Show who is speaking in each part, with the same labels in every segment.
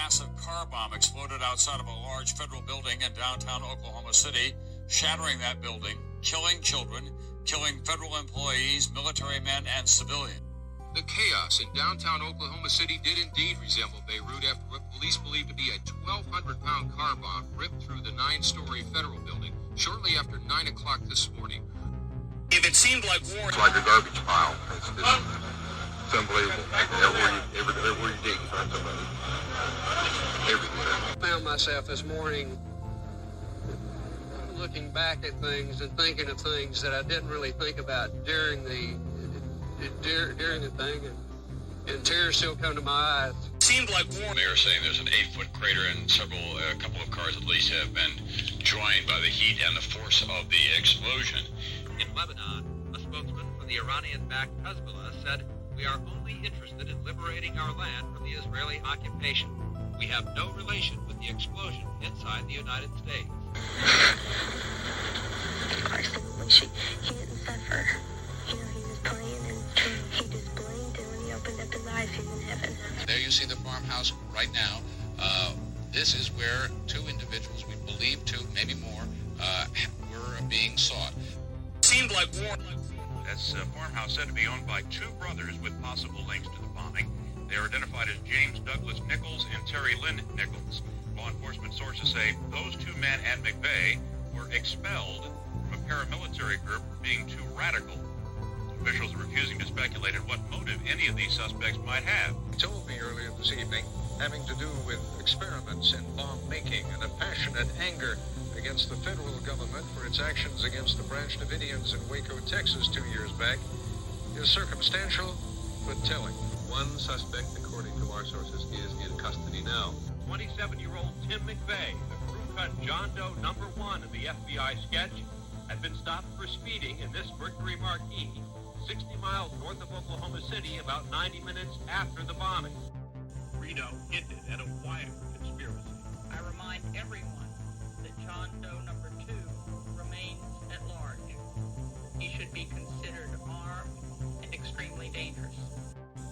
Speaker 1: massive car bomb exploded outside of a large federal building in downtown Oklahoma City, shattering that building, killing children, killing federal employees, military men, and civilians.
Speaker 2: The chaos in downtown Oklahoma City did indeed resemble Beirut after what police believe to be a 1,200-pound car bomb ripped through the 9-story federal building shortly after 9 o'clock this morning.
Speaker 1: If it seemed like war...
Speaker 3: It's like a garbage pile. It's unbelievable. Everywhere you dig, you find somebody. Everywhere.
Speaker 4: I found myself this morning looking back at things and thinking of things that I didn't really think about during the thing, and tears still come to my eyes.
Speaker 1: Seemed like war.
Speaker 5: Mayor saying there's an 8-foot crater and a couple of cars at least have been joined by the heat and the force of the explosion.
Speaker 6: In Lebanon, a spokesman for the Iranian-backed Hezbollah said, "We are only interested in liberating our land from the Israeli occupation. We have no relation with the explosion inside the United States."
Speaker 7: He didn't suffer. He was playing and he just blinked, and when he opened up his eyes, he's in heaven.
Speaker 2: There you see the farmhouse right now. This is where 2 individuals, we believe 2, maybe more, were being sought.
Speaker 1: Seemed like war.
Speaker 5: That's a farmhouse said to be owned by 2 brothers with possible links to the bombing. They are identified as James Douglas Nichols and Terry Lynn Nichols. Law enforcement sources say those 2 men and McVeigh were expelled from a paramilitary group for being too radical. Officials are refusing to speculate on what motive any of these suspects might have.
Speaker 8: He told me earlier this evening, having to do with experiments in bomb making and a passionate anger against the federal government for its actions against the Branch Davidians in Waco, Texas 2 years back, is circumstantial but telling.
Speaker 9: One suspect, according to our sources, is in custody now.
Speaker 6: 27-year-old Tim McVeigh, the crew-cut John Doe number 1 of the FBI sketch, had been stopped for speeding in this Mercury Marquis, 60 miles north of Oklahoma City, about 90 minutes after the bombing. Reno hinted at a wider conspiracy.
Speaker 10: I remind everyone that John Doe number 2 remains at large. He should be considered armed and extremely dangerous.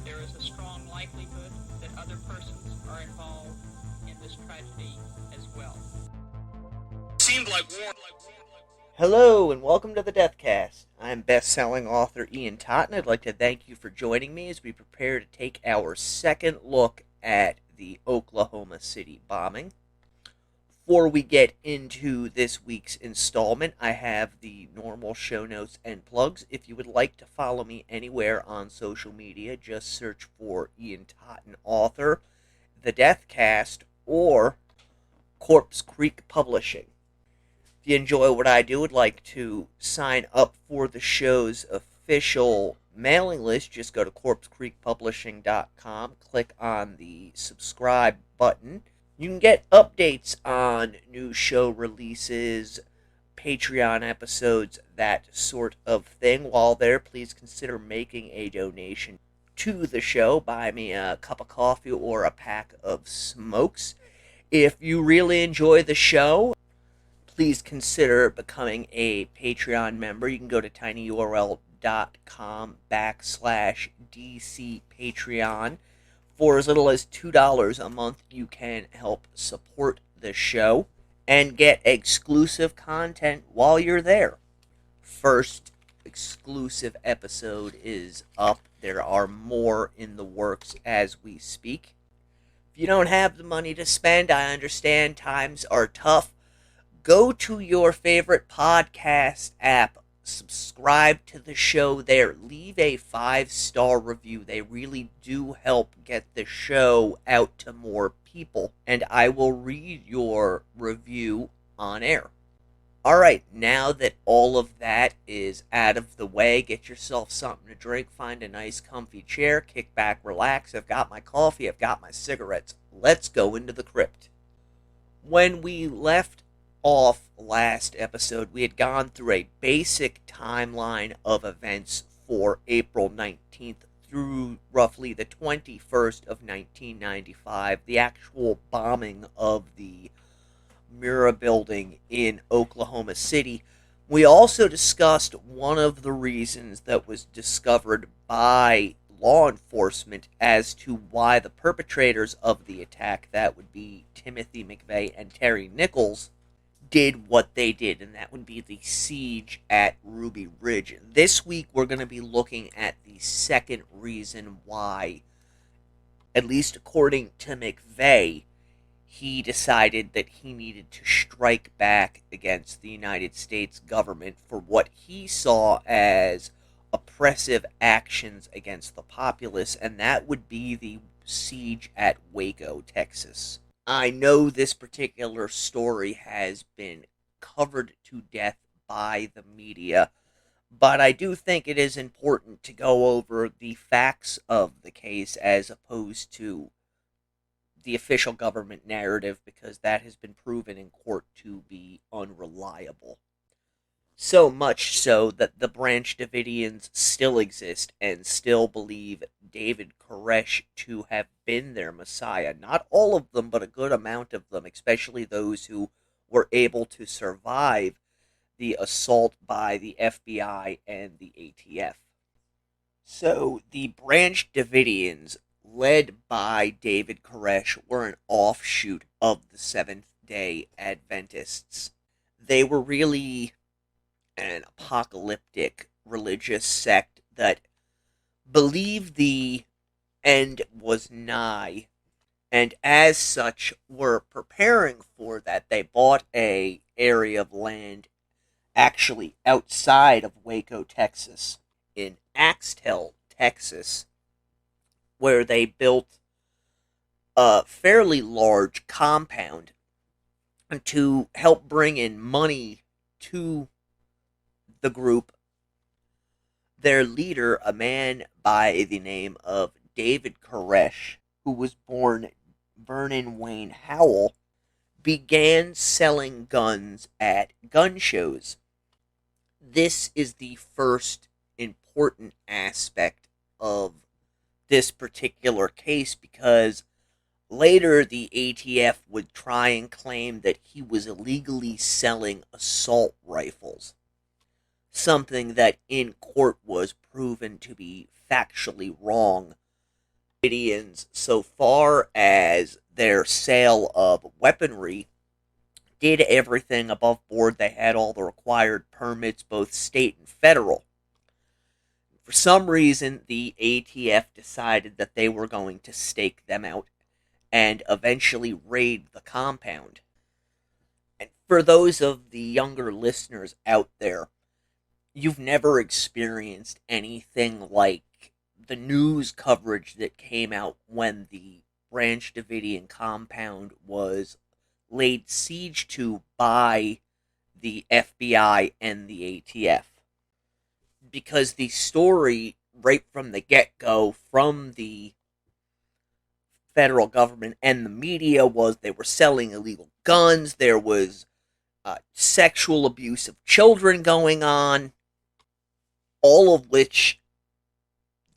Speaker 10: There is a strong likelihood that other persons are involved in this tragedy as well.
Speaker 1: Seemed like war.
Speaker 11: Hello and welcome to the Deathcast. I'm best-selling author Ian Totten. I'd like to thank you for joining me as we prepare to take our second look at the Oklahoma City bombing. Before we get into this week's installment, I have the normal show notes and plugs. If you would like to follow me anywhere on social media, just search for Ian Totten Author, The Deathcast, or Corpse Creek Publishing. If you enjoy what I do, would like to sign up for the show's official mailing list, just go to corpsecreekpublishing.com, click on the subscribe button. You can get updates on new show releases, Patreon episodes, that sort of thing. While there, please consider making a donation to the show. Buy me a cup of coffee or a pack of smokes. If you really enjoy the show, please consider becoming a Patreon member. You can go to tinyurl.com/DC Patreon. For as little as $2 a month, you can help support the show and get exclusive content while you're there. First exclusive episode is up. There are more in the works as we speak. If you don't have the money to spend, I understand times are tough. Go to your favorite podcast app, subscribe to the show there, leave a 5-star review. They really do help get the show out to more people, and I will read your review on air. Alright, now that all of that is out of the way, get yourself something to drink, find a nice comfy chair, kick back, relax. I've got my coffee, I've got my cigarettes. Let's go into the crypt. When we left off last episode, we had gone through a basic timeline of events for April 19th through roughly the 21st of 1995, the actual bombing of the Murrah Building in Oklahoma City. We also discussed one of the reasons that was discovered by law enforcement as to why the perpetrators of the attack, that would be Timothy McVeigh and Terry Nichols, did what they did, and that would be the siege at Ruby Ridge. This week we're going to be looking at the second reason why, at least according to McVeigh, he decided that he needed to strike back against the United States government for what he saw as oppressive actions against the populace, and that would be the siege at Waco, Texas. I know this particular story has been covered to death by the media, but I do think it is important to go over the facts of the case as opposed to the official government narrative, because that has been proven in court to be unreliable. So much so that the Branch Davidians still exist and still believe David Koresh to have been their Messiah. Not all of them, but a good amount of them, especially those who were able to survive the assault by the FBI and the ATF. So, the Branch Davidians, led by David Koresh, were an offshoot of the Seventh-day Adventists. They were really an apocalyptic religious sect that believed the end was nigh, and as such were preparing for that. They bought a area of land actually outside of Waco, Texas, in Axtell, Texas, where they built a fairly large compound to help bring in money to the group. Their leader, a man by the name of David Koresh, who was born Vernon Wayne Howell, began selling guns at gun shows. This is the first important aspect of this particular case, because later the ATF would try and claim that he was illegally selling assault rifles, something that in court was proven to be factually wrong. Davidians, so far as their sale of weaponry, did everything above board. They had all the required permits, both state and federal. For some reason, the ATF decided that they were going to stake them out and eventually raid the compound. And for those of the younger listeners out there, you've never experienced anything like the news coverage that came out when the Branch Davidian compound was laid siege to by the FBI and the ATF. Because the story, right from the get-go, from the federal government and the media, was they were selling illegal guns, there was sexual abuse of children going on, all of which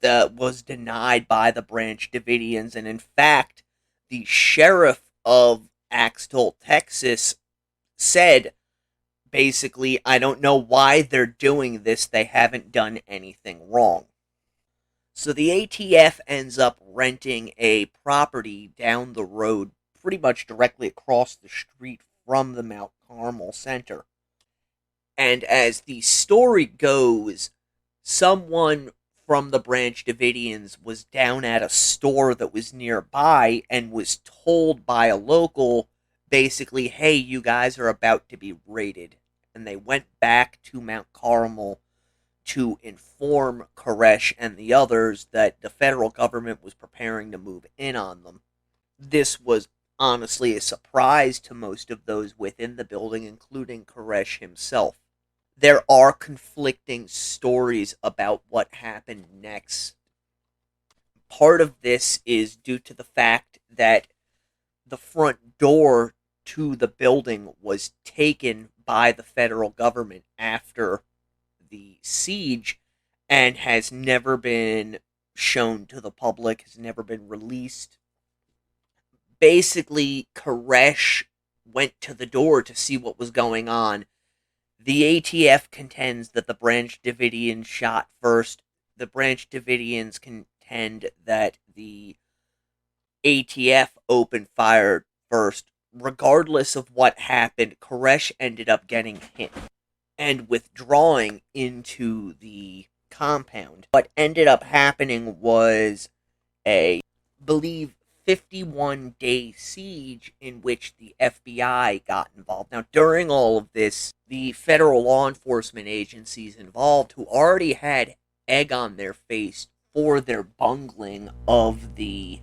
Speaker 11: was denied by the Branch Davidians. And in fact, the sheriff of Axtell, Texas, said, basically, I don't know why they're doing this, they haven't done anything wrong. So the ATF ends up renting a property down the road, pretty much directly across the street from the Mount Carmel Center. And as the story goes, someone from the Branch Davidians was down at a store that was nearby and was told by a local, basically, hey, you guys are about to be raided. And they went back to Mount Carmel to inform Koresh and the others that the federal government was preparing to move in on them. This was honestly a surprise to most of those within the building, including Koresh himself. There are conflicting stories about what happened next. Part of this is due to the fact that the front door to the building was taken by the federal government after the siege and has never been shown to the public, has never been released. Basically, Koresh went to the door to see what was going on. The ATF contends that the Branch Davidians shot first. The Branch Davidians contend that the ATF opened fire first. Regardless of what happened, Koresh ended up getting hit and withdrawing into the compound. What ended up happening was a, believe, 51-day siege in which the FBI got involved. Now, during all of this, the federal law enforcement agencies involved, who already had egg on their face for their bungling of the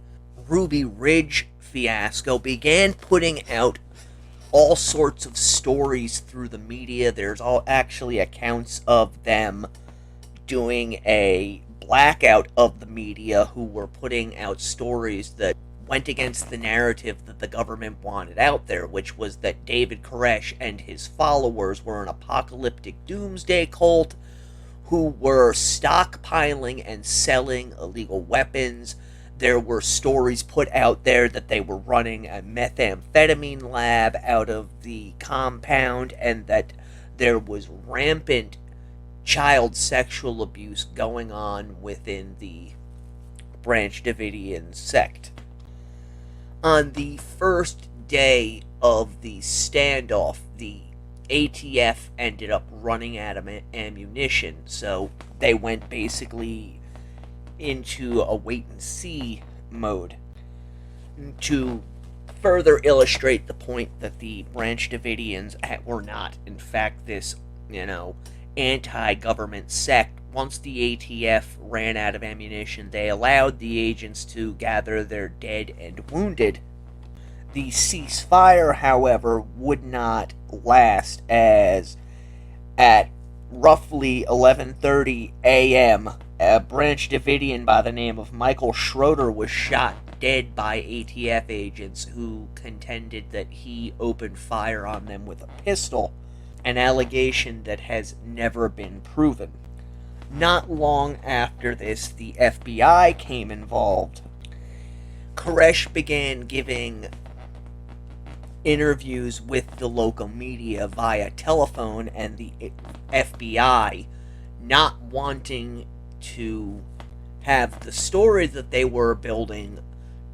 Speaker 11: Ruby Ridge fiasco, began putting out all sorts of stories through the media. There's actually accounts of them doing a blackout of the media who were putting out stories that went against the narrative that the government wanted out there, which was that David Koresh and his followers were an apocalyptic doomsday cult who were stockpiling and selling illegal weapons. There were stories put out there that they were running a methamphetamine lab out of the compound and that there was rampant child sexual abuse going on within the Branch Davidian sect. On the first day of the standoff, the ATF ended up running out of ammunition, so they went basically into a wait-and-see mode. To further illustrate the point that the Branch Davidians were not, in fact, this, anti-government sect, once the ATF ran out of ammunition, they allowed the agents to gather their dead and wounded. The ceasefire, however, would not last, as at roughly 11:30 a.m., a Branch Davidian by the name of Michael Schroeder was shot dead by ATF agents who contended that he opened fire on them with a pistol, an allegation that has never been proven. Not long after this, the FBI came involved. Koresh began giving interviews with the local media via telephone, and the FBI, not wanting to have the story that they were building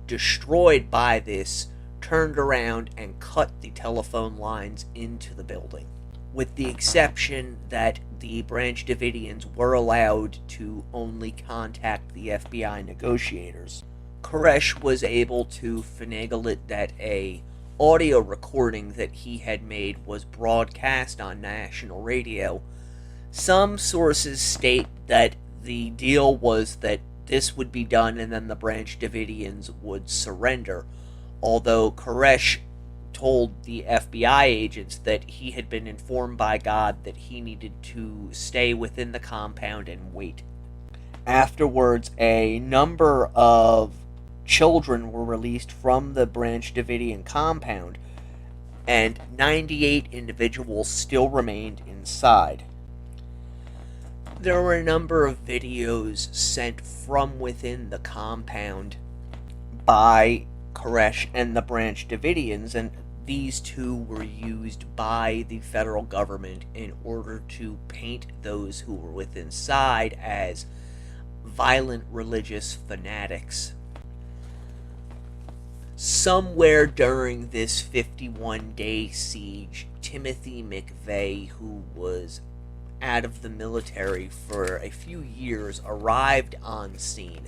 Speaker 11: destroyed by this, turned around and cut the telephone lines into the building, with the exception that the Branch Davidians were allowed to only contact the FBI negotiators. Koresh was able to finagle it that a audio recording that he had made was broadcast on national radio. Some sources state that the deal was that this would be done and then the Branch Davidians would surrender, although Koresh told the FBI agents that he had been informed by God that he needed to stay within the compound and wait. Afterwards, a number of children were released from the Branch Davidian compound, and 98 individuals still remained inside. There were a number of videos sent from within the compound by Koresh and the Branch Davidians, and these two were used by the federal government in order to paint those who were within inside as violent religious fanatics. Somewhere during this 51-day siege, Timothy McVeigh, who was out of the military for a few years, arrived on scene.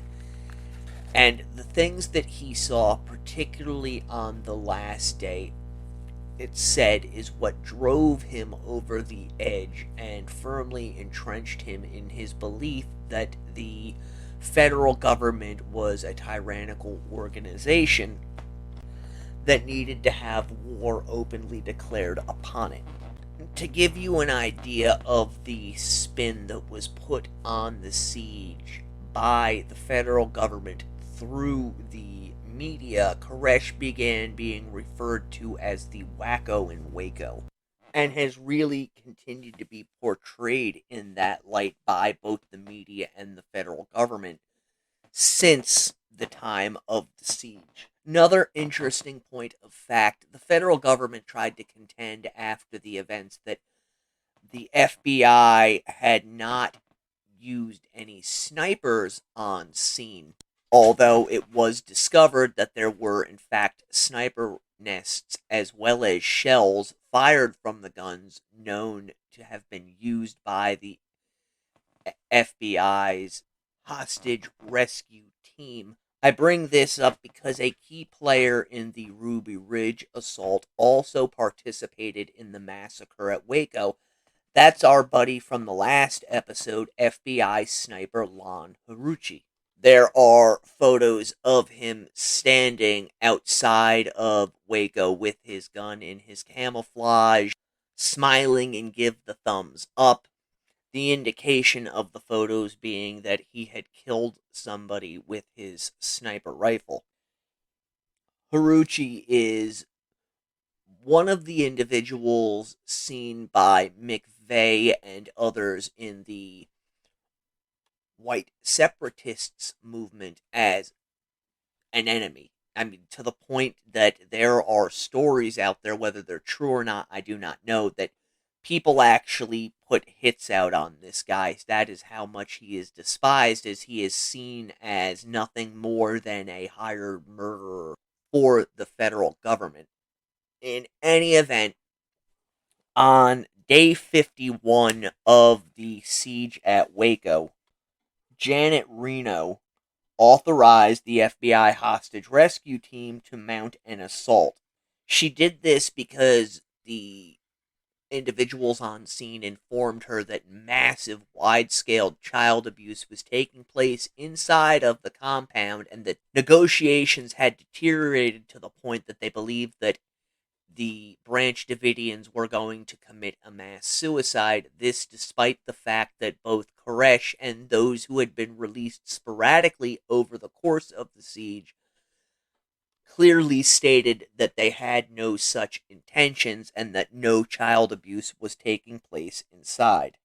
Speaker 11: And the things that he saw, particularly on the last day, it said, is what drove him over the edge and firmly entrenched him in his belief that the federal government was a tyrannical organization that needed to have war openly declared upon it. To give you an idea of the spin that was put on the siege by the federal government through the media, Koresh began being referred to as the wacko in Waco, and has really continued to be portrayed in that light by both the media and the federal government since the time of the siege. Another interesting point of fact, the federal government tried to contend after the events that the FBI had not used any snipers on scene, although it was discovered that there were in fact sniper nests as well as shells fired from the guns known to have been used by the FBI's hostage rescue team. I bring this up because a key player in the Ruby Ridge assault also participated in the massacre at Waco. That's our buddy from the last episode, FBI sniper Lon Haruchi. There are photos of him standing outside of Waco with his gun in his camouflage, smiling and give the thumbs up. The indication of the photos being that he had killed somebody with his sniper rifle. Haruchi is one of the individuals seen by McVeigh and others in the white separatists movement as an enemy. I mean, to the point that there are stories out there, whether they're true or not, I do not know, that people actually put hits out on this guy. That is how much he is despised, as he is seen as nothing more than a hired murderer for the federal government. In any event, on day 51 of the siege at Waco, Janet Reno authorized the FBI hostage rescue team to mount an assault. She did this because the individuals on scene informed her that massive, wide-scale child abuse was taking place inside of the compound, and that negotiations had deteriorated to the point that they believed that the Branch Davidians were going to commit a mass suicide. This despite the fact that both Koresh and those who had been released sporadically over the course of the siege clearly stated that they had no such intentions and that no child abuse was taking place inside.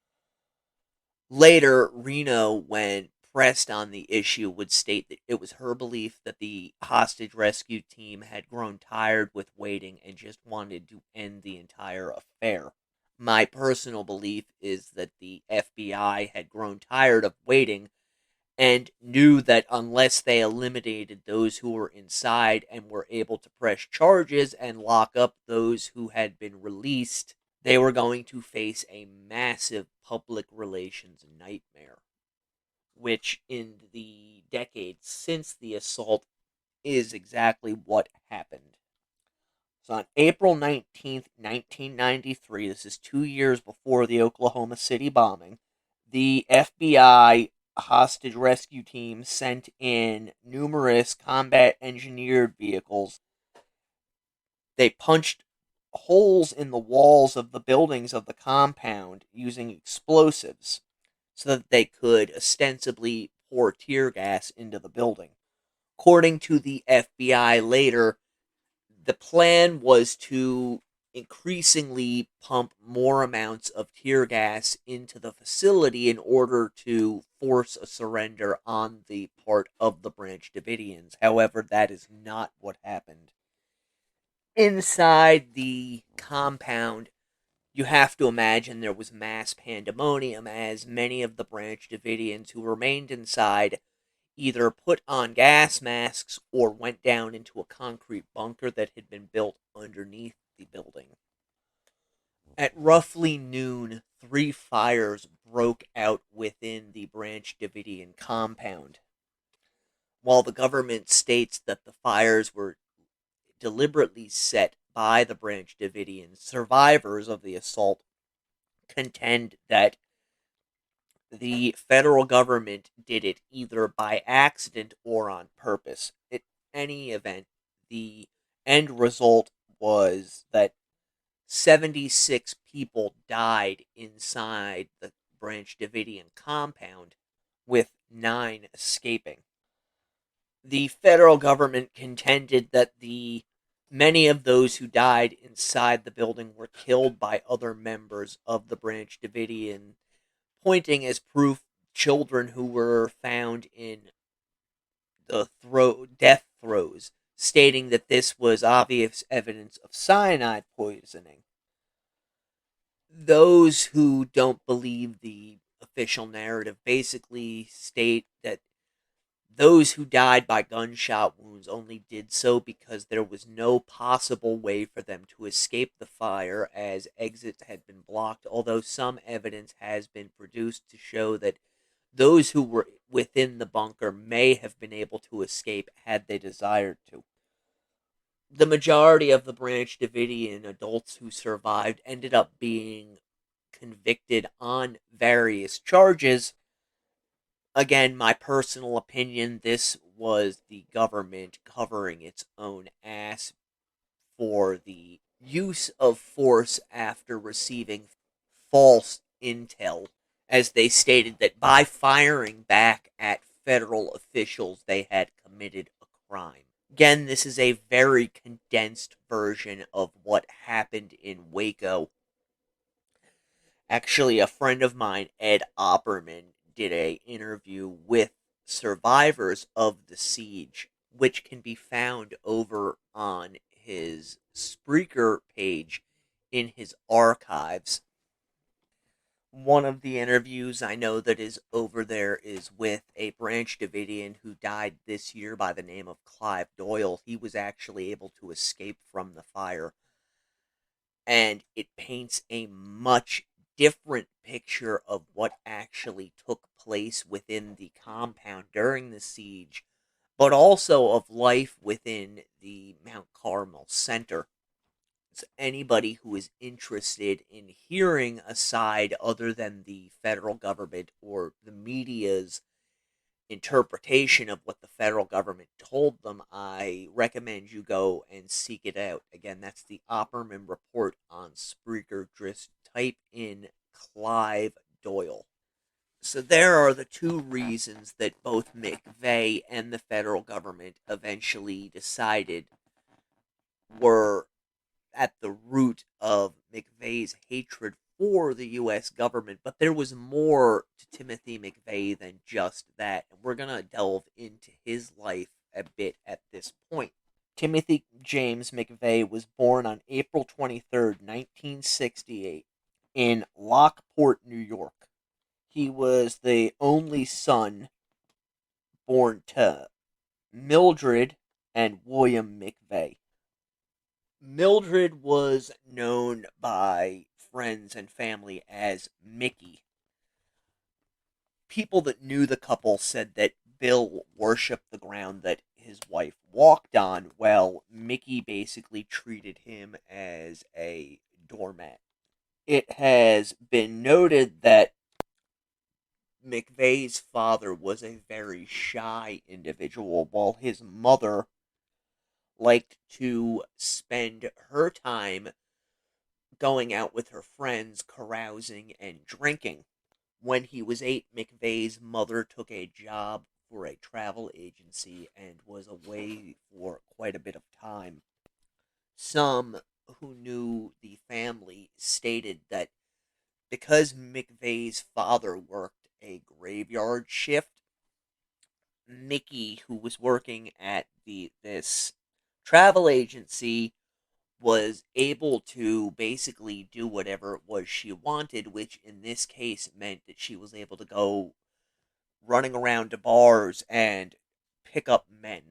Speaker 11: Later, Reno, when pressed on the issue, would state that it was her belief that the hostage rescue team had grown tired with waiting and just wanted to end the entire affair. My personal belief is that the FBI had grown tired of waiting and knew that unless they eliminated those who were inside and were able to press charges and lock up those who had been released, they were going to face a massive public relations nightmare, which in the decades since the assault is exactly what happened. So on April 19th, 1993, this is 2 years before the Oklahoma City bombing, the FBI hostage rescue team sent in numerous combat engineered vehicles. They punched holes in the walls of the buildings of the compound using explosives so that they could ostensibly pour tear gas into the building. According to the FBI later, the plan was to increasingly pump more amounts of tear gas into the facility in order to force a surrender on the part of the Branch Davidians. However, that is not what happened. Inside the compound, you have to imagine there was mass pandemonium, as many of the Branch Davidians who remained inside either put on gas masks or went down into a concrete bunker that had been built underneath the building. At roughly noon, 3 fires broke out within the Branch Davidian compound. While the government states that the fires were deliberately set by the Branch Davidians, survivors of the assault contend that the federal government did it either by accident or on purpose. In any event, the end result was that 76 people died inside the Branch Davidian compound, with 9 escaping. The federal government contended that many of those who died inside the building were killed by other members of the Branch Davidian, pointing as proof children who were found in the death throes, stating that this was obvious evidence of cyanide poisoning. Those who don't believe the official narrative basically state that those who died by gunshot wounds only did so because there was no possible way for them to escape the fire, as exits had been blocked, although some evidence has been produced to show that those who were within the bunker may have been able to escape had they desired to. The majority of the Branch Davidian adults who survived ended up being convicted on various charges. Again, my personal opinion, this was the government covering its own ass for the use of force after receiving false intel, as they stated that by firing back at federal officials, they had committed a crime. Again, this is a very condensed version of what happened in Waco. Actually, a friend of mine, Ed Opperman, did an interview with survivors of the siege, which can be found over on his Spreaker page in his archives. One of the interviews I know that is over there is with a Branch Davidian who died this year by the name of Clive Doyle. He was actually able to escape from the fire, and it paints a much different picture of what actually took place within the compound during the siege, but also of life within the Mount Carmel Center. So anybody who is interested in hearing a side other than the federal government or the media's interpretation of what the federal government told them, I recommend you go and seek it out. Again, that's the Opperman Report on Spreaker. Just type in Clive Doyle. So there are the two reasons that both McVeigh and the federal government eventually decided were at the root of McVeigh's hatred for the U.S. government, but there was more to Timothy McVeigh than just that, and we're going to delve into his life a bit at this point. Timothy James McVeigh was born on April 23rd, 1968, in Lockport, New York. He was the only son born to Mildred and William McVeigh. Mildred was known by friends and family as Mickey. People that knew the couple said that Bill worshipped the ground that his wife walked on, while Mickey basically treated him as a doormat. It has been noted that McVeigh's father was a very shy individual, while his mother liked to spend her time going out with her friends, carousing and drinking. When he was 8, McVeigh's mother took a job for a travel agency and was away for quite a bit of time. Some who knew the family stated that because McVeigh's father worked a graveyard shift, Mickey, who was working at this travel agency, was able to basically do whatever it was she wanted, which in this case meant that she was able to go running around to bars and pick up men.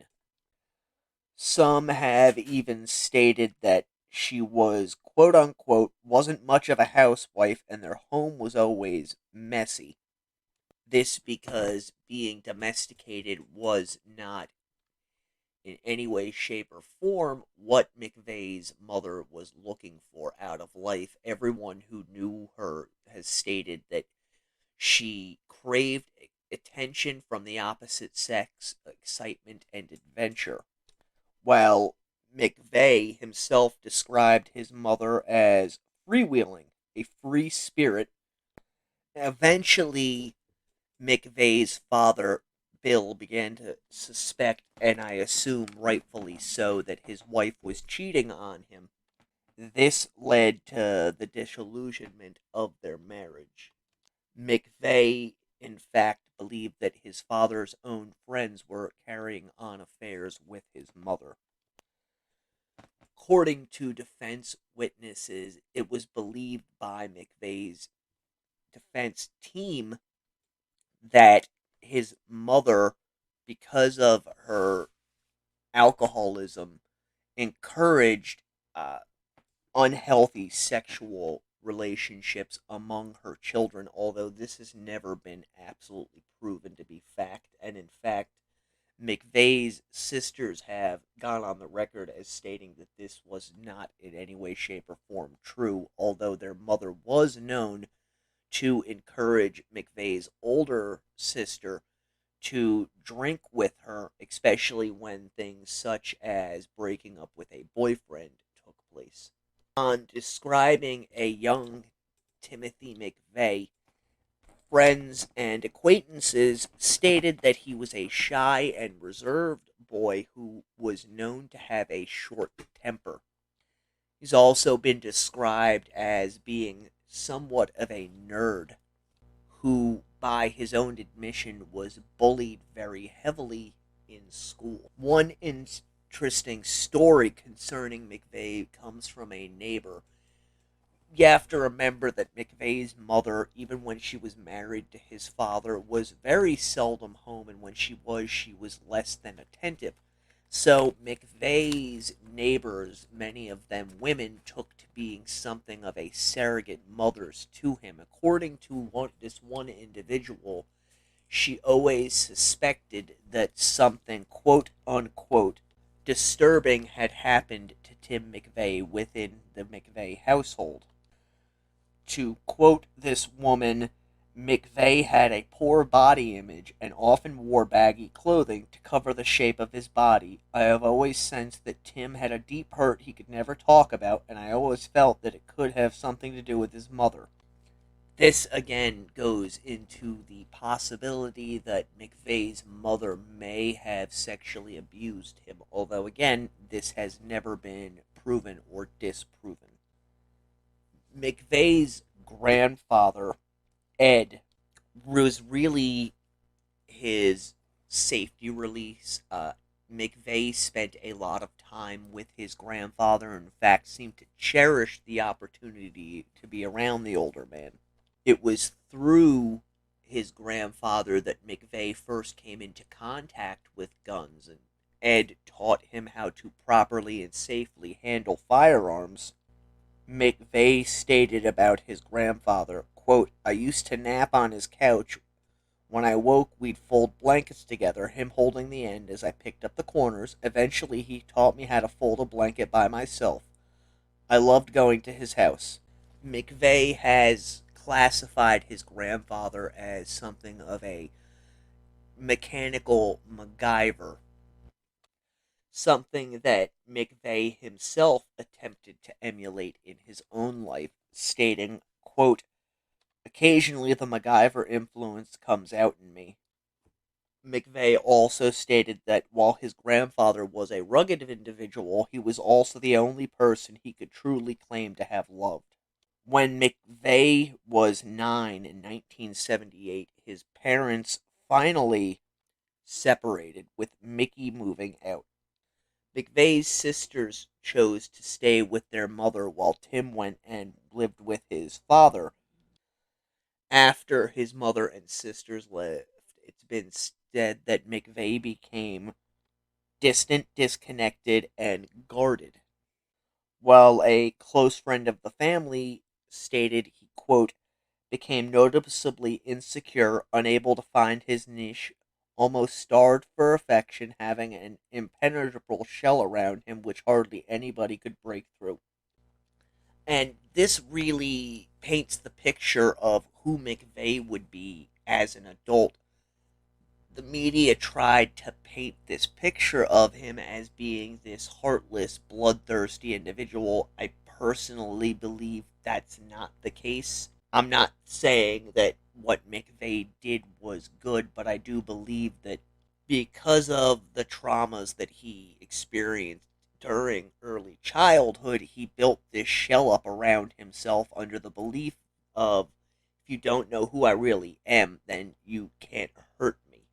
Speaker 11: Some have even stated that she was, quote unquote, wasn't much of a housewife and their home was always messy. This because being domesticated was not in any way, shape, or form what McVeigh's mother was looking for out of life. Everyone who knew her has stated that she craved attention from the opposite sex, excitement, and adventure. While McVeigh himself described his mother as freewheeling, a free spirit, eventually McVeigh's father, Bill, began to suspect, and I assume rightfully so, that his wife was cheating on him. This led to the disillusionment of their marriage. McVeigh, in fact, believed that his father's own friends were carrying on affairs with his mother. According to defense witnesses, it was believed by McVeigh's defense team that his mother, because of her alcoholism, encouraged unhealthy sexual relationships among her children, although this has never been absolutely proven to be fact. And in fact, McVeigh's sisters have gone on the record as stating that this was not in any way, shape, or form true, although their mother was known to encourage McVeigh's older sister to drink with her, especially when things such as breaking up with a boyfriend took place. On describing a young Timothy McVeigh, friends and acquaintances stated that he was a shy and reserved boy who was known to have a short temper. He's also been described as being somewhat of a nerd who, by his own admission, was bullied very heavily in school. One interesting story concerning McVeigh comes from a neighbor. You have to remember that McVeigh's mother, even when she was married to his father, was very seldom home, and when she was less than attentive. So McVeigh's neighbors, many of them women, took to being something of a surrogate mothers to him. According to this one individual, she always suspected that something quote-unquote disturbing had happened to Tim McVeigh within the McVeigh household. To quote this woman, McVeigh had a poor body image and often wore baggy clothing to cover the shape of his body. I have always sensed that Tim had a deep hurt he could never talk about, and I always felt that it could have something to do with his mother. This again goes into the possibility that McVeigh's mother may have sexually abused him, although again, this has never been proven or disproven. McVeigh's grandfather, Ed, was really his safety release. McVeigh spent a lot of time with his grandfather, and in fact seemed to cherish the opportunity to be around the older man. It was through his grandfather that McVeigh first came into contact with guns, and Ed taught him how to properly and safely handle firearms. McVeigh stated about his grandfather, quote, I used to nap on his couch. When I woke, we'd fold blankets together, him holding the end as I picked up the corners. Eventually, he taught me how to fold a blanket by myself. I loved going to his house. McVeigh has classified his grandfather as something of a mechanical MacGyver, something that McVeigh himself attempted to emulate in his own life, stating, quote, occasionally the MacGyver influence comes out in me. McVeigh also stated that while his grandfather was a rugged individual, he was also the only person he could truly claim to have loved. When McVeigh was 9 in 1978, his parents finally separated, with Mickey moving out. McVeigh's sisters chose to stay with their mother while Tim went and lived with his father. After his mother and sisters left, it's been said that McVeigh became distant, disconnected, and guarded. While a close friend of the family stated he, quote, became noticeably insecure, unable to find his niche, almost starved for affection, having an impenetrable shell around him which hardly anybody could break through. And this really paints the picture of who McVeigh would be as an adult. The media tried to paint this picture of him as being this heartless, bloodthirsty individual. I personally believe that's not the case. I'm not saying that what McVeigh did was good, but I do believe that because of the traumas that he experienced during early childhood, he built this shell up around himself under the belief of, if you don't know who I really am, then you can't hurt me.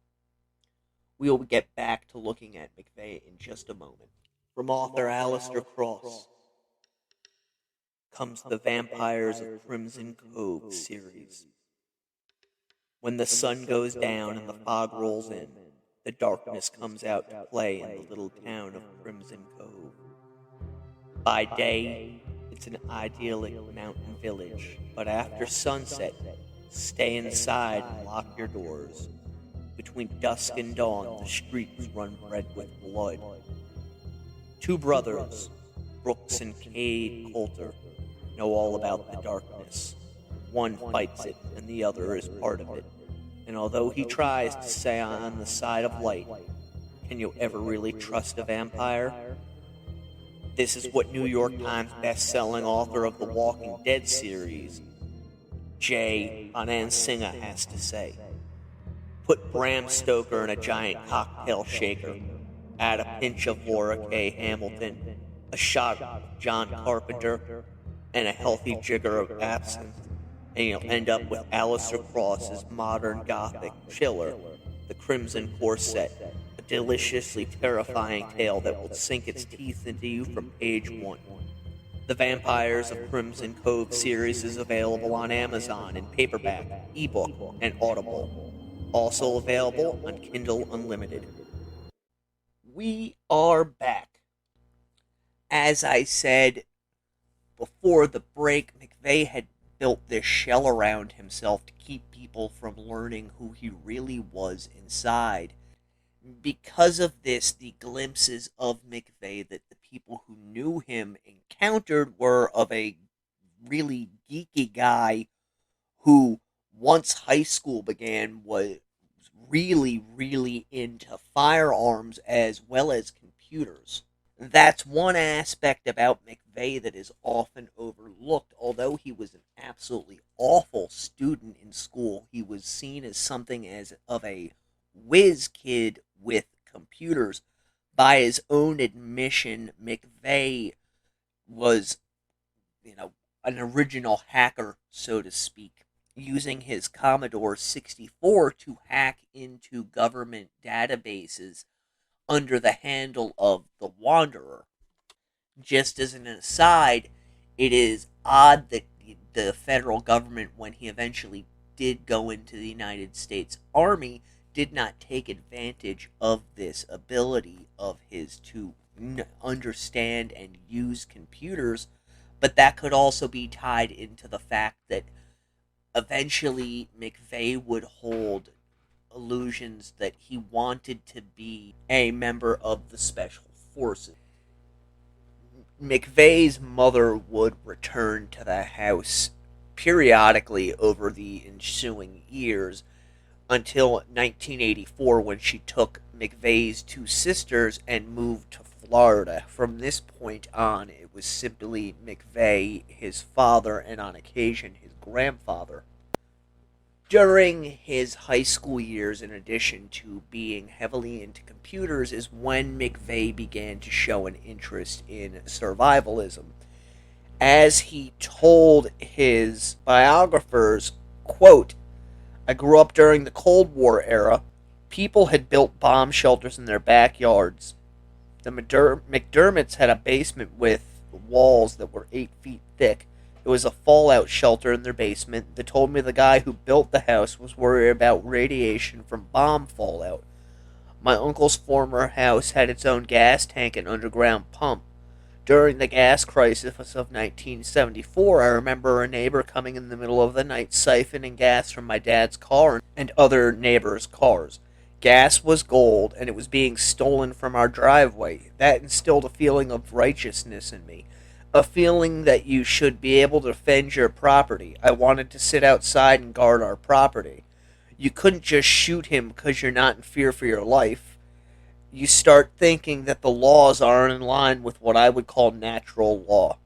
Speaker 11: We will get back to looking at McVeigh in just a moment. From author Alistair Cross comes the Vampires of Crimson Cove series. When the sun goes down and the fog rolls in, the darkness comes out to play in the little town of Crimson Cove. By day, it's an idyllic mountain village, but after sunset, stay inside and lock your doors. Between dusk and dawn, the streets run red with blood. Two brothers, Brooks and Cade Coulter, know all about the darkness. One fights it, and the other is part of it. And although he tries to stay on the side of light, can you ever really trust a vampire? This is what New York Times best-selling author of the Walking Dead series, Jay Bonansinga, has to say. Put Bram Stoker in a giant cocktail shaker, add a pinch of Laura K. Hamilton, a shot of John Carpenter, and a healthy jigger of absinthe, and you'll end up with Alistair Cross's modern gothic chiller, The Crimson Corset, a deliciously terrifying tale that will sink its teeth into you from page 1. The Vampires of Crimson Cove series is available on Amazon in paperback, ebook, and Audible. Also available on Kindle Unlimited. We are back. As I said before the break, McVeigh had built this shell around himself to keep people from learning who he really was inside. Because of this, the glimpses of McVeigh that the people who knew him encountered were of a really geeky guy who, once high school began, was really, really into firearms as well as computers. That's one aspect about McVeigh that is often overlooked. Although he was an absolutely awful student in school, he was seen as something as of a whiz kid with computers. By his own admission, McVeigh was, an original hacker, so to speak, using his Commodore 64 to hack into government databases under the handle of the Wanderer. Just as an aside, it is odd that the federal government, when he eventually did go into the United States Army, did not take advantage of this ability of his to understand and use computers, but that could also be tied into the fact that eventually McVeigh would hold illusions that he wanted to be a member of the Special Forces. McVeigh's mother would return to the house periodically over the ensuing years until 1984, when she took McVeigh's two sisters and moved to Florida. From this point on, it was simply McVeigh, his father, and on occasion his grandfather. During his high school years, in addition to being heavily into computers, is when McVeigh began to show an interest in survivalism. As he told his biographers, quote, "I grew up during the Cold War era. People had built bomb shelters in their backyards. The McDermotts had a basement with walls that were 8 feet thick. It was a fallout shelter in their basement. They told me the guy who built the house was worried about radiation from bomb fallout. My uncle's former house had its own gas tank and underground pump. During the gas crisis of 1974, I remember a neighbor coming in the middle of the night siphoning gas from my dad's car and other neighbors' cars. Gas was gold, and it was being stolen from our driveway. That instilled a feeling of righteousness in me. A feeling that you should be able to defend your property. I wanted to sit outside and guard our property. You couldn't just shoot him because you're not in fear for your life. You start thinking that the laws aren't in line with what I would call natural law."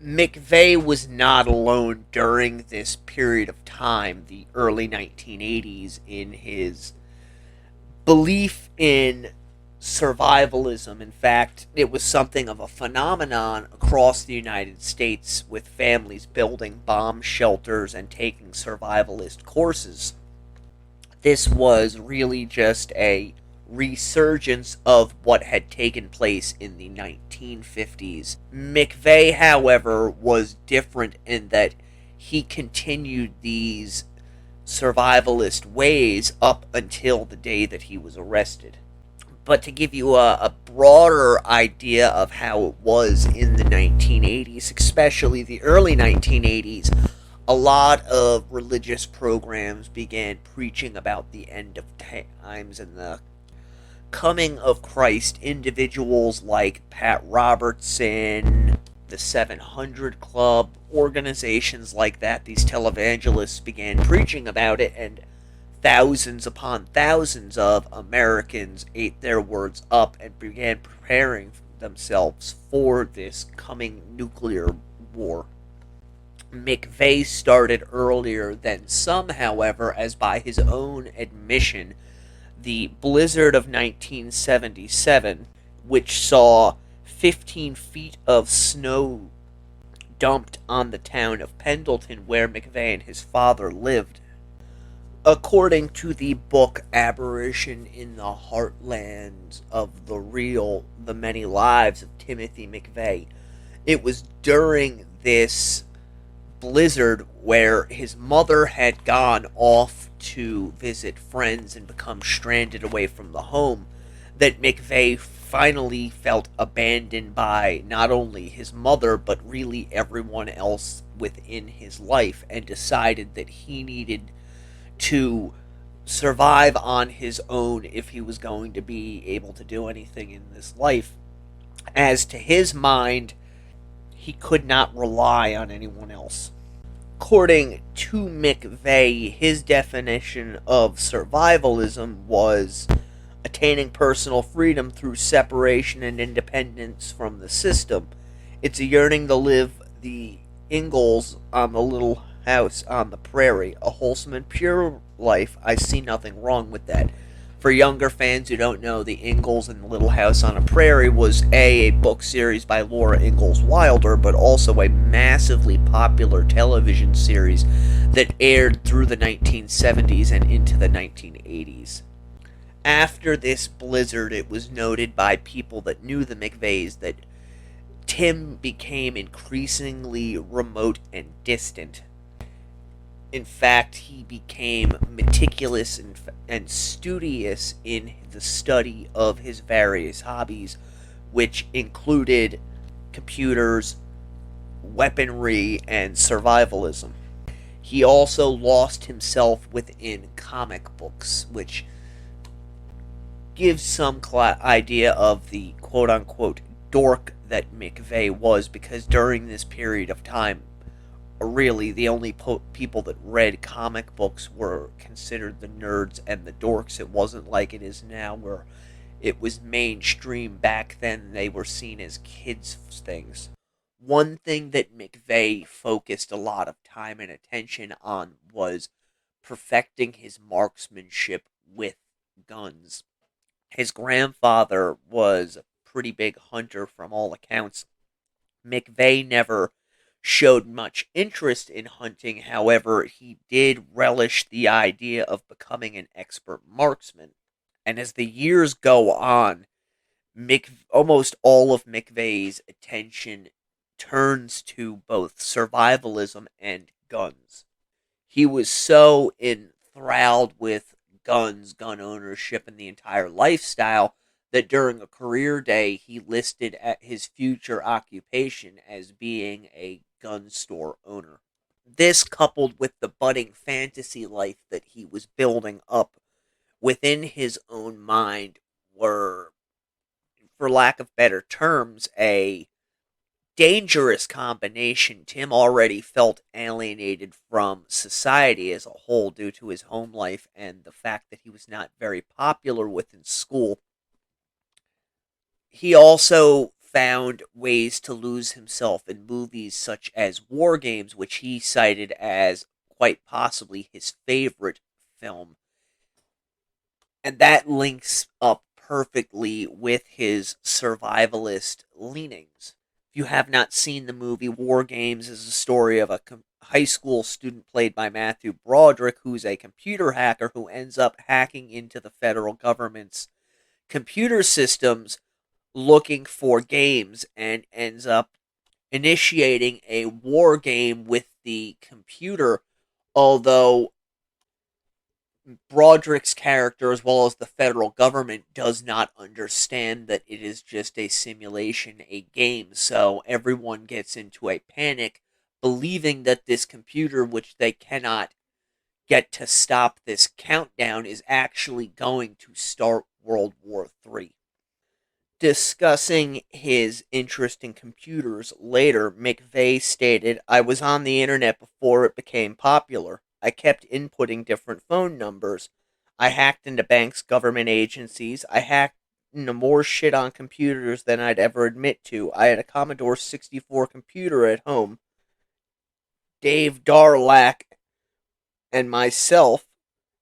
Speaker 11: McVeigh was not alone during this period of time, the early 1980s, in his belief in survivalism. In fact, it was something of a phenomenon across the United States, with families building bomb shelters and taking survivalist courses. This was really just a resurgence of what had taken place in the 1950s. McVeigh, however, was different in that he continued these survivalist ways up until the day that he was arrested. But to give you a broader idea of how it was in the 1980s, especially the early 1980s, a lot of religious programs began preaching about the end of times and the coming of Christ. Individuals like Pat Robertson, the 700 Club, organizations like that, these televangelists began preaching about it, and thousands upon thousands of Americans ate their words up and began preparing themselves for this coming nuclear war. McVeigh started earlier than some, however, as by his own admission, the blizzard of 1977, which saw 15 feet of snow dumped on the town of Pendleton, where McVeigh and his father lived. According to the book Apparition in the Heartlands of the Real, The Many Lives of Timothy McVeigh, it was during this blizzard where his mother had gone off to visit friends and become stranded away from the home that McVeigh finally felt abandoned by not only his mother but really everyone else within his life, and decided that he needed to survive on his own if he was going to be able to do anything in this life. As to his mind, he could not rely on anyone else. According to McVeigh, his definition of survivalism was attaining personal freedom through separation and independence from the system. It's a yearning to live the Ingalls on the little house on the prairie, a wholesome and pure life. I see nothing wrong with that. For younger fans who don't know, The Ingalls and the Little House on a Prairie was a book series by Laura Ingalls Wilder, but also a massively popular television series that aired through the 1970s and into the 1980s. After this blizzard, it was noted by people that knew the McVeighs that Tim became increasingly remote and distant. In fact, he became meticulous and studious in the study of his various hobbies, which included computers, weaponry, and survivalism. He also lost himself within comic books, which gives some idea of the quote-unquote dork that McVeigh was, because during this period of time, really the only people that read comic books were considered the nerds and the dorks. It wasn't like it is now where it was mainstream. Back then they were seen as kids' things. One thing that McVeigh focused a lot of time and attention on was perfecting his marksmanship with guns. His grandfather was a pretty big hunter from all accounts. McVeigh never showed much interest in hunting. However, he did relish the idea of becoming an expert marksman. And as the years go on, almost all of McVeigh's attention turns to both survivalism and guns. He was so enthralled with guns, gun ownership, and the entire lifestyle that during a career day he listed at his future occupation as being a gun store owner. This, coupled with the budding fantasy life that he was building up within his own mind, were, for lack of better terms, a dangerous combination. Tim already felt alienated from society as a whole due to his home life and the fact that he was not very popular within school. He also found ways to lose himself in movies such as War Games, which he cited as quite possibly his favorite film. And that links up perfectly with his survivalist leanings. If you have not seen the movie, War Games is a story of a high school student played by Matthew Broderick, who's a computer hacker who ends up hacking into the federal government's computer systems looking for games, and ends up initiating a war game with the computer, although Broderick's character, as well as the federal government, does not understand that it is just a simulation, a game, so everyone gets into a panic, believing that this computer, which they cannot get to stop this countdown, is actually going to start World War III. Discussing his interest in computers later, McVeigh stated, "I was on the internet before it became popular. I kept inputting different phone numbers. I hacked into banks, government agencies. I hacked into more shit on computers than I'd ever admit to. I had a Commodore 64 computer at home. Dave Darlack and myself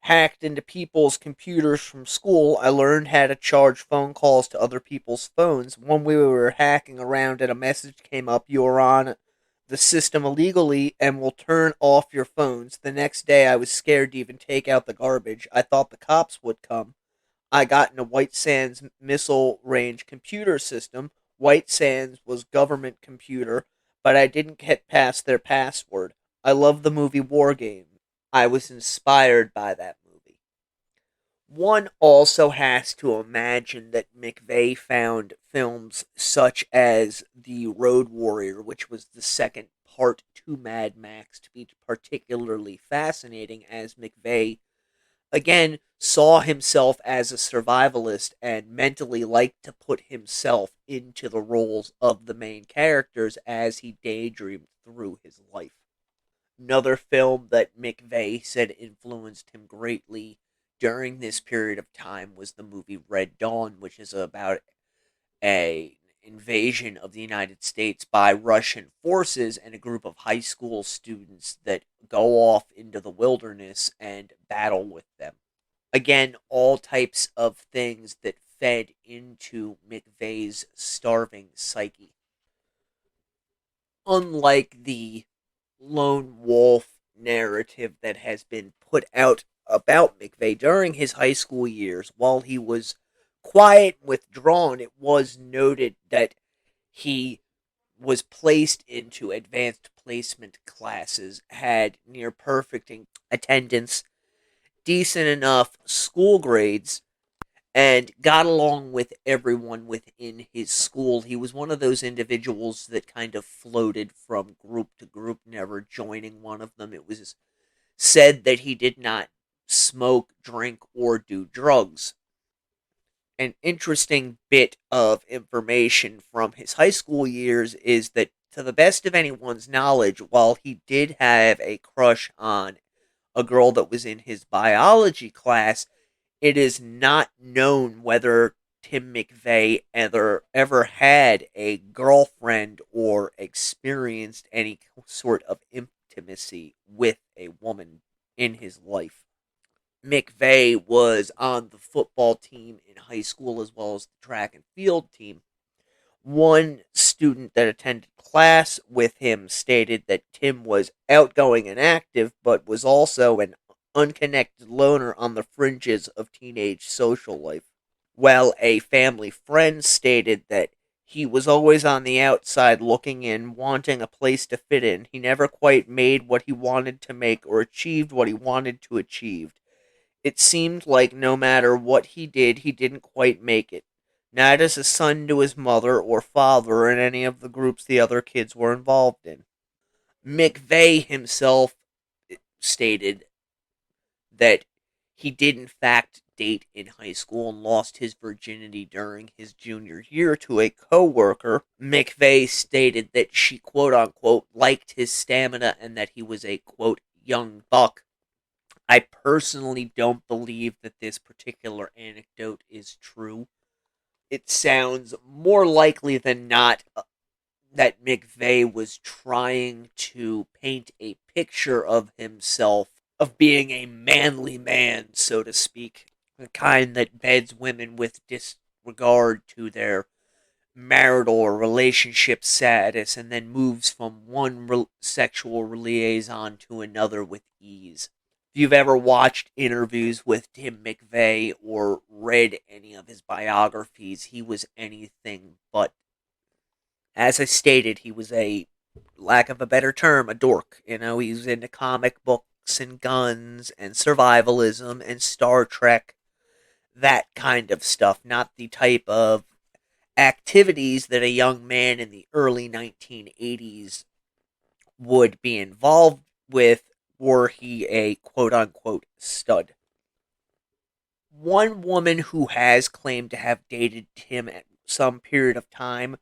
Speaker 11: hacked into people's computers from school. I learned how to charge phone calls to other people's phones. When we were hacking around and a message came up, you are on the system illegally and will turn off your phones. The next day I was scared to even take out the garbage. I thought the cops would come. I got in a White Sands missile range computer system. White Sands was government computer, but I didn't get past their password. I love the movie War Games. I was inspired by that movie." One also has to imagine that McVeigh found films such as The Road Warrior, which was the second part to Mad Max, to be particularly fascinating, as McVeigh, again, saw himself as a survivalist and mentally liked to put himself into the roles of the main characters as he daydreamed through his life. Another film that McVeigh said influenced him greatly during this period of time was the movie Red Dawn, which is about an invasion of the United States by Russian forces and a group of high school students that go off into the wilderness and battle with them. Again, all types of things that fed into McVeigh's starving psyche. Unlike the lone wolf narrative that has been put out about McVeigh during his high school years, while he was quiet and withdrawn, it was noted that he was placed into advanced placement classes, had near perfect attendance, decent enough school grades, and got along with everyone within his school. He was one of those individuals that kind of floated from group to group, never joining one of them. It was said that he did not smoke, drink, or do drugs. An interesting bit of information from his high school years is that, to the best of anyone's knowledge, while he did have a crush on a girl that was in his biology class, it is not known whether Tim McVeigh ever had a girlfriend or experienced any sort of intimacy with a woman in his life. McVeigh was on the football team in high school as well as the track and field team. One student that attended class with him stated that Tim was outgoing and active, but was also an unconnected loner on the fringes of teenage social life. While a family friend stated that he was always on the outside looking in, wanting a place to fit in. He never quite made what he wanted to make or achieved what he wanted to achieve. It seemed like no matter what he did, he didn't quite make it. Not as a son to his mother or father in any of the groups the other kids were involved in. McVeigh himself stated that he did in fact date in high school and lost his virginity during his junior year to a co-worker. McVeigh stated that she quote-unquote liked his stamina and that he was a quote young buck. I personally don't believe that this particular anecdote is true. It sounds more likely than not that McVeigh was trying to paint a picture of himself, of being a manly man, so to speak, the kind that beds women with disregard to their marital or relationship status and then moves from one sexual liaison to another with ease. If you've ever watched interviews with Tim McVeigh or read any of his biographies, he was anything but. As I stated, he was lack of a better term, a dork. He was into comic books books and guns and survivalism and Star Trek, that kind of stuff, not the type of activities that a young man in the early 1980s would be involved with were he a quote-unquote stud. One woman who has claimed to have dated Tim at some period of time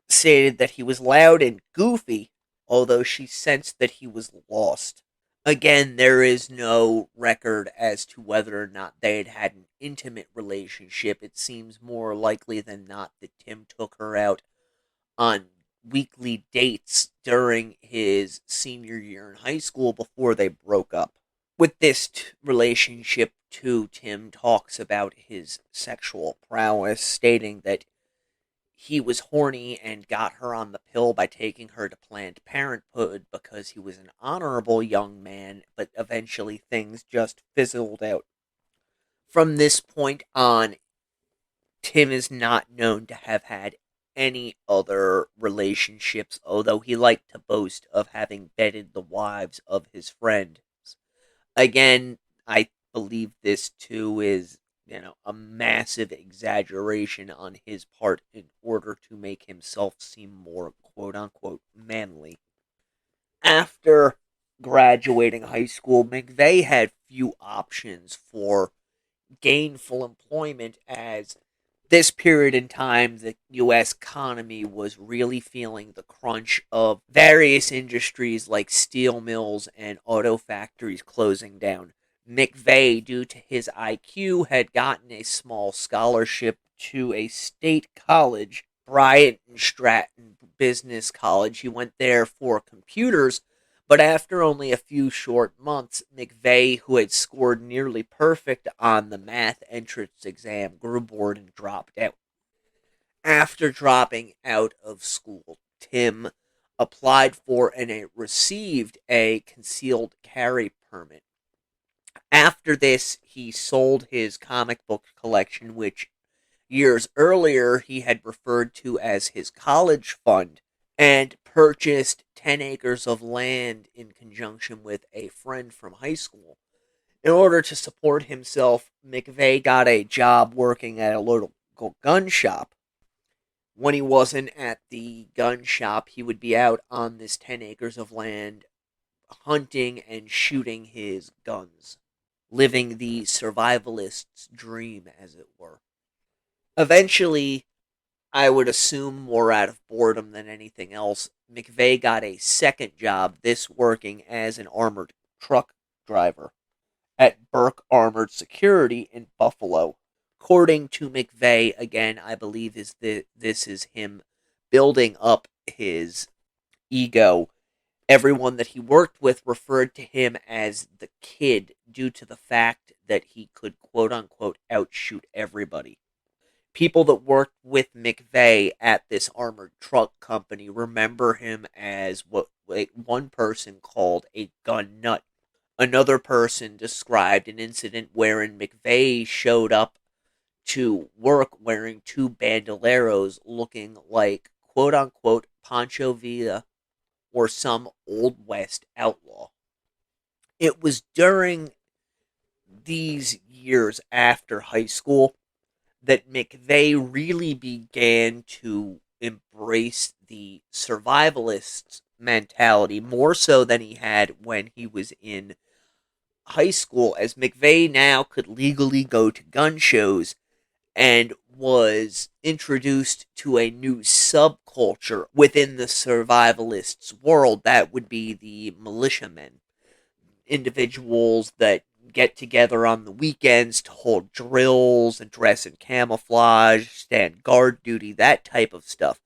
Speaker 11: stated that he was loud and goofy, although she sensed that he was lost. Again, there is no record as to whether or not they had had an intimate relationship. It seems more likely than not that Tim took her out on weekly dates during his senior year in high school before they broke up. With this relationship, too, Tim talks about his sexual prowess, stating that he was horny and got her on the pill by taking her to Planned Parenthood because he was an honorable young man, but eventually things just fizzled out. From this point on, Tim is not known to have had any other relationships, although he liked to boast of having bedded the wives of his friends. Again, I believe this too is, a massive exaggeration on his part in order to make himself seem more quote-unquote manly. After graduating high school, McVeigh had few options for gainful employment, as this period in time the U.S. economy was really feeling the crunch of various industries like steel mills and auto factories closing down. McVeigh, due to his IQ, had gotten a small scholarship to a state college, Bryant and Stratton Business College. He went there for computers, but after only a few short months, McVeigh, who had scored nearly perfect on the math entrance exam, grew bored and dropped out. After dropping out of school, Tim applied for and received a concealed carry permit. After this, he sold his comic book collection, which years earlier he had referred to as his college fund, and purchased 10 acres of land in conjunction with a friend from high school. In order to support himself, McVeigh got a job working at a local gun shop. When he wasn't at the gun shop, he would be out on this 10 acres of land hunting and shooting his guns, living the survivalist's dream, as it were. Eventually, I would assume more out of boredom than anything else, McVeigh got a second job, this working as an armored truck driver at Burke Armored Security in Buffalo. According to McVeigh, again, I believe this is him building up his ego. Everyone that he worked with referred to him as the Kid due to the fact that he could quote-unquote outshoot everybody. People that worked with McVeigh at this armored truck company remember him as what one person called a gun nut. Another person described an incident wherein McVeigh showed up to work wearing two bandoleros looking like quote-unquote Pancho Villa or some Old West outlaw. It was during these years after high school that McVeigh really began to embrace the survivalist mentality more so than he had when he was in high school, as McVeigh now could legally go to gun shows and was introduced to a new subculture within the survivalists' world that would be the militiamen. Individuals that get together on the weekends to hold drills and dress in camouflage, stand guard duty, that type of stuff.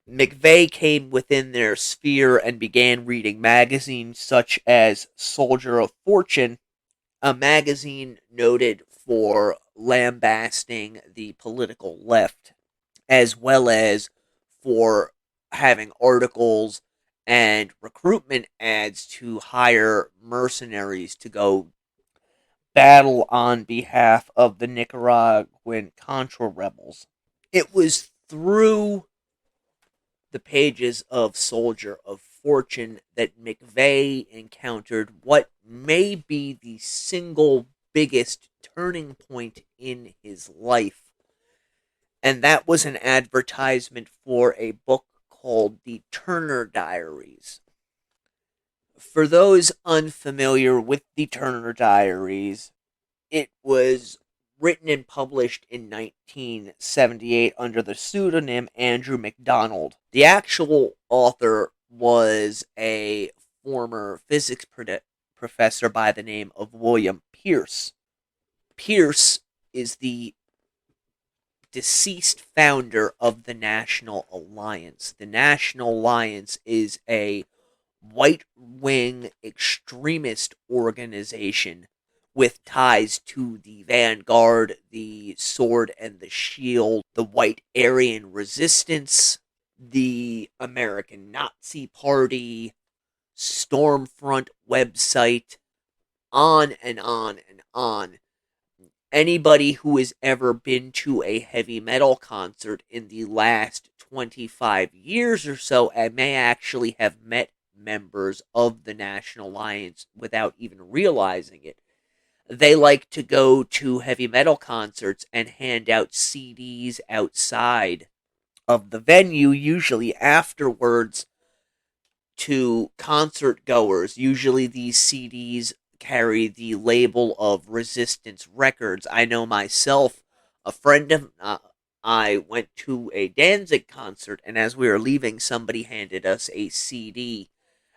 Speaker 11: McVeigh came within their sphere and began reading magazines such as Soldier of Fortune, a magazine noted for lambasting the political left, as well as for having articles and recruitment ads to hire mercenaries to go battle on behalf of the Nicaraguan Contra rebels. It was through the pages of Soldier of fortune that McVeigh encountered what may be the single biggest turning point in his life. And that was an advertisement for a book called The Turner Diaries. For those unfamiliar with The Turner Diaries, it was written and published in 1978 under the pseudonym Andrew MacDonald. The actual author was a former physics professor by the name of William Pierce. Pierce is the deceased founder of the National Alliance. The National Alliance is a right-wing extremist organization with ties to the Vanguard, the Sword and the Shield, the White Aryan Resistance, the American Nazi Party, Stormfront website, on and on and on. Anybody who has ever been to a heavy metal concert in the last 25 years or so may actually have met members of the National Alliance without even realizing it. They like to go to heavy metal concerts and hand out CDs outside of the venue, usually afterwards, to concert goers. Usually these CDs carry the label of Resistance Records. I know myself, a friend of I went to a Danzig concert, and as we were leaving, somebody handed us a CD.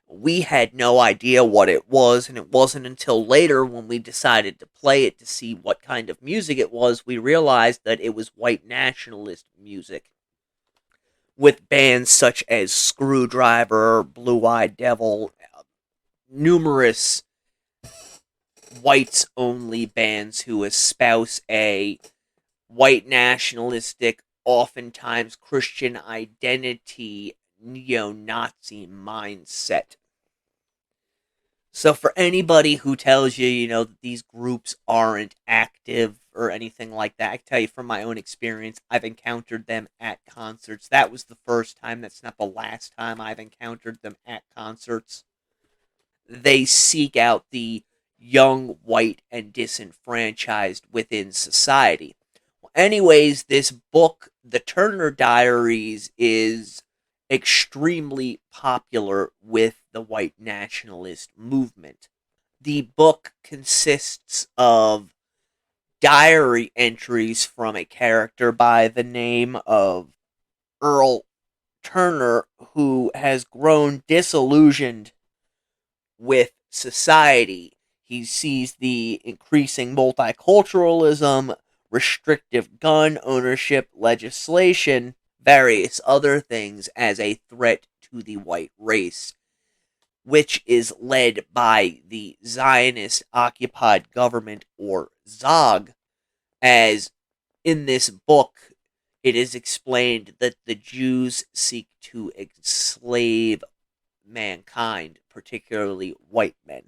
Speaker 11: We had no idea what it was, and it wasn't until later when we decided to play it to see what kind of music it was, we realized that it was white nationalist music, with bands such as Screwdriver, Blue-Eyed Devil, numerous whites-only bands who espouse a white nationalistic, oftentimes Christian identity, neo-Nazi mindset. So for anybody who tells you, that these groups aren't active or anything like that, I can tell you from my own experience, I've encountered them at concerts. That was the first time. That's not the last time I've encountered them at concerts. They seek out the young, white, and disenfranchised within society. Well, anyways, this book, The Turner Diaries, is extremely popular with the white nationalist movement. The book consists of diary entries from a character by the name of Earl Turner, who has grown disillusioned with society. He sees the increasing multiculturalism, restrictive gun ownership legislation, various other things as a threat to the white race, which is led by the Zionist-occupied government, or ZOG, as in this book it is explained that the Jews seek to enslave mankind, particularly white men.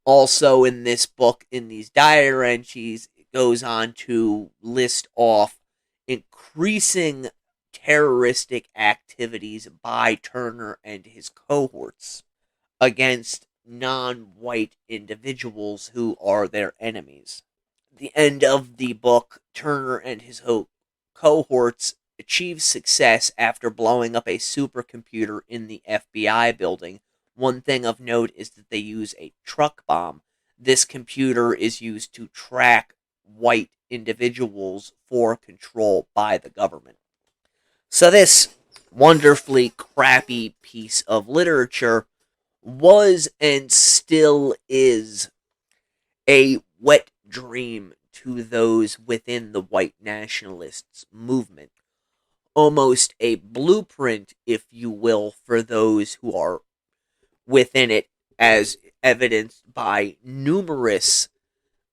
Speaker 11: Also in this book, in these diary entries, it goes on to list off increasing terroristic activities by Turner and his cohorts against non-white individuals who are their enemies. At the end of the book, Turner and his cohorts achieve success after blowing up a supercomputer in the FBI building. One thing of note is that they use a truck bomb. This computer is used to track white individuals for control by the government. So this wonderfully crappy piece of literature was and still is a wet dream to those within the white nationalists movement. Almost a blueprint, if you will, for those who are within it, as evidenced by numerous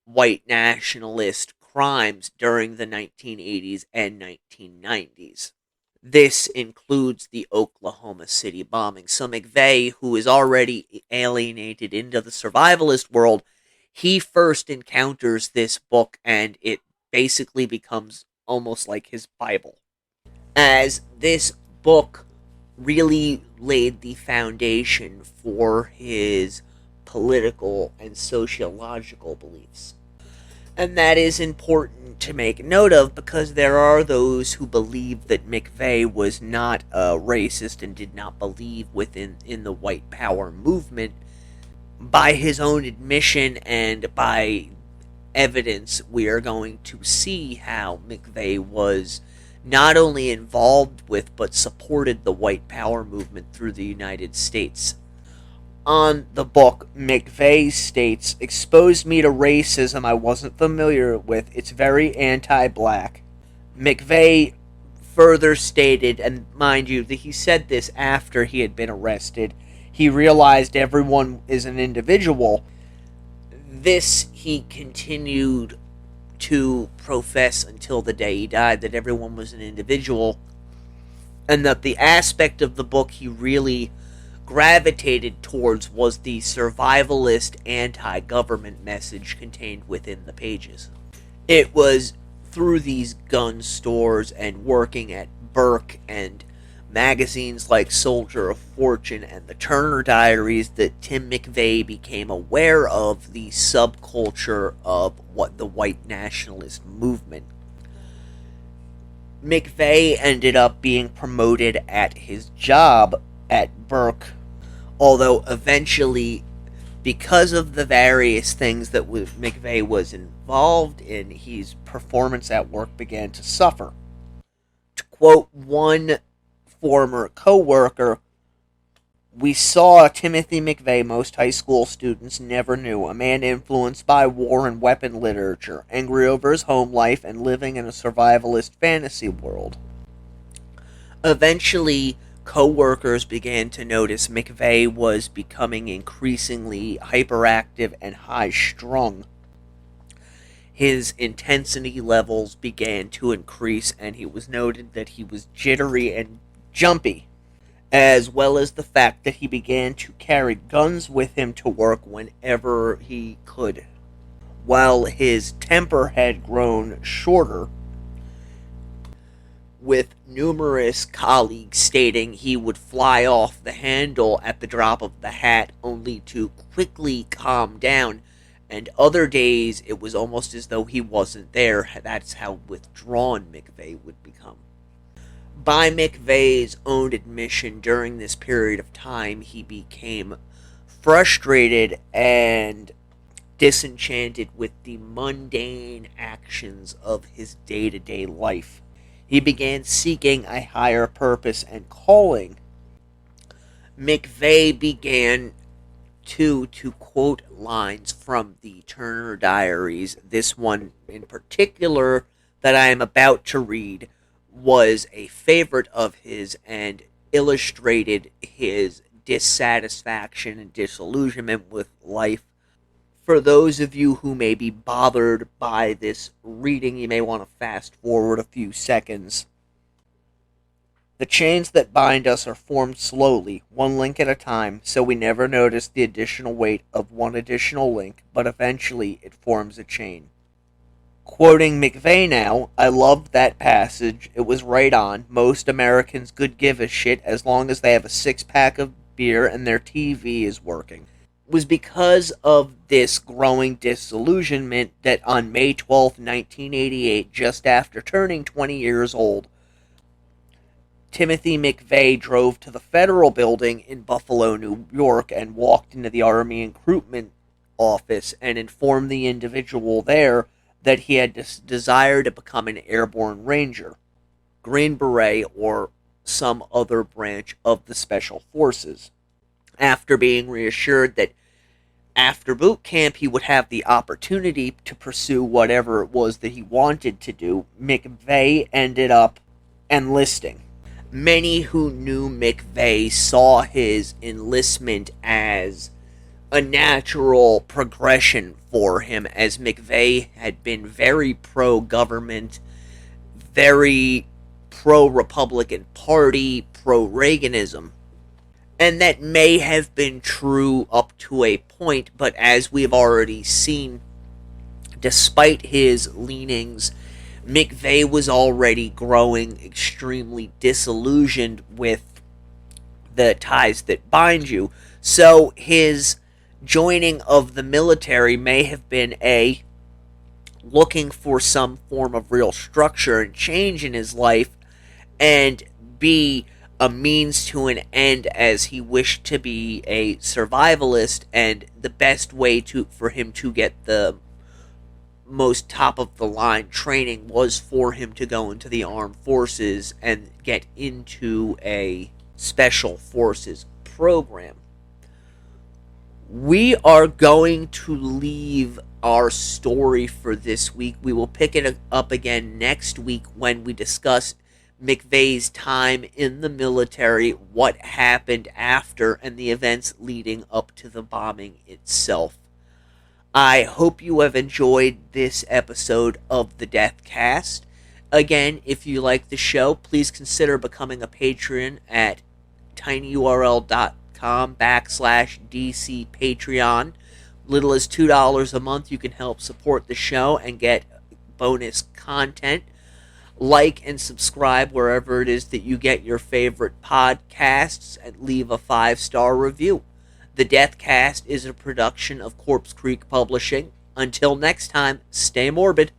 Speaker 11: white nationalist crimes during the 1980s and 1990s. This includes the Oklahoma City bombing. So McVeigh, who is already alienated into the survivalist world, he first encounters this book, and it basically becomes almost like his Bible, as this book really laid the foundation for his political and sociological beliefs. And that is important to make note of, because there are those who believe that McVeigh was not a racist and did not believe in the white power movement. By his own admission and by evidence, we are going to see how McVeigh was not only involved with but supported the white power movement through the United States. On the book, McVeigh states, "Exposed me to racism I wasn't familiar with. It's very anti-black." McVeigh further stated, and mind you, that he said this after he had been arrested, he realized everyone is an individual. This he continued to profess until the day he died, that everyone was an individual, and that the aspect of the book he really gravitated towards was the survivalist anti-government message contained within the pages. It was through these gun stores and working at Burke and magazines like Soldier of Fortune and the Turner Diaries that Tim McVeigh became aware of the subculture of what the white nationalist movement. McVeigh ended up being promoted at his job at Burke, although eventually, because of the various things that McVeigh was involved in, his performance at work began to suffer. To quote one former co-worker, "We saw Timothy McVeigh most high school students never knew, a man influenced by war and weapon literature, angry over his home life and living in a survivalist fantasy world." Eventually, co-workers began to notice McVeigh was becoming increasingly hyperactive and high-strung. His intensity levels began to increase, and it was noted that he was jittery and jumpy, as well as the fact that he began to carry guns with him to work whenever he could. While his temper had grown shorter, with numerous colleagues stating he would fly off the handle at the drop of the hat, only to quickly calm down, and other days it was almost as though he wasn't there. That's how withdrawn McVeigh would become. By McVeigh's own admission, during this period of time, he became frustrated and disenchanted with the mundane actions of his day-to-day life. He began seeking a higher purpose and calling. McVeigh began to quote lines from the Turner Diaries. This one in particular that I am about to read was a favorite of his and illustrated his dissatisfaction and disillusionment with life. For those of you who may be bothered by this reading, you may want to fast forward a few seconds. "The chains that bind us are formed slowly, one link at a time, so we never notice the additional weight of one additional link, but eventually it forms a chain." Quoting McVeigh now, "I loved that passage. It was right on. Most Americans could give a shit as long as they have a six-pack of beer and their TV is working." It was because of this growing disillusionment that on May 12, 1988, just after turning 20 years old, Timothy McVeigh drove to the Federal Building in Buffalo, New York, and walked into the Army Recruitment Office and informed the individual there that he had this desire to become an airborne ranger, Green Beret, or some other branch of the Special Forces. After being reassured that after boot camp he would have the opportunity to pursue whatever it was that he wanted to do, McVeigh ended up enlisting. Many who knew McVeigh saw his enlistment as a natural progression for him, as McVeigh had been very pro-government, very pro-Republican Party, pro-Reaganism. And that may have been true up to a point, but as we've already seen, despite his leanings, McVeigh was already growing extremely disillusioned with the ties that bind you. So his joining of the military may have been looking for some form of real structure and change in his life, and B, a means to an end, as he wished to be a survivalist, and the best way for him to get the most top of the line training was for him to go into the armed forces and get into a special forces program. We are going to leave our story for this week. We will pick it up again next week when we discuss McVeigh's time in the military, what happened after, and the events leading up to the bombing itself. I hope you have enjoyed this episode of the Deathcast. Again, if you like the show, please consider becoming a patron at tinyurl.com/DC Patreon. Little as $2 a month, you can help support the show and get bonus content. Like and subscribe wherever it is that you get your favorite podcasts, and leave a 5-star review. The Deathcast is a production of Corpse Creek Publishing. Until next time, stay morbid.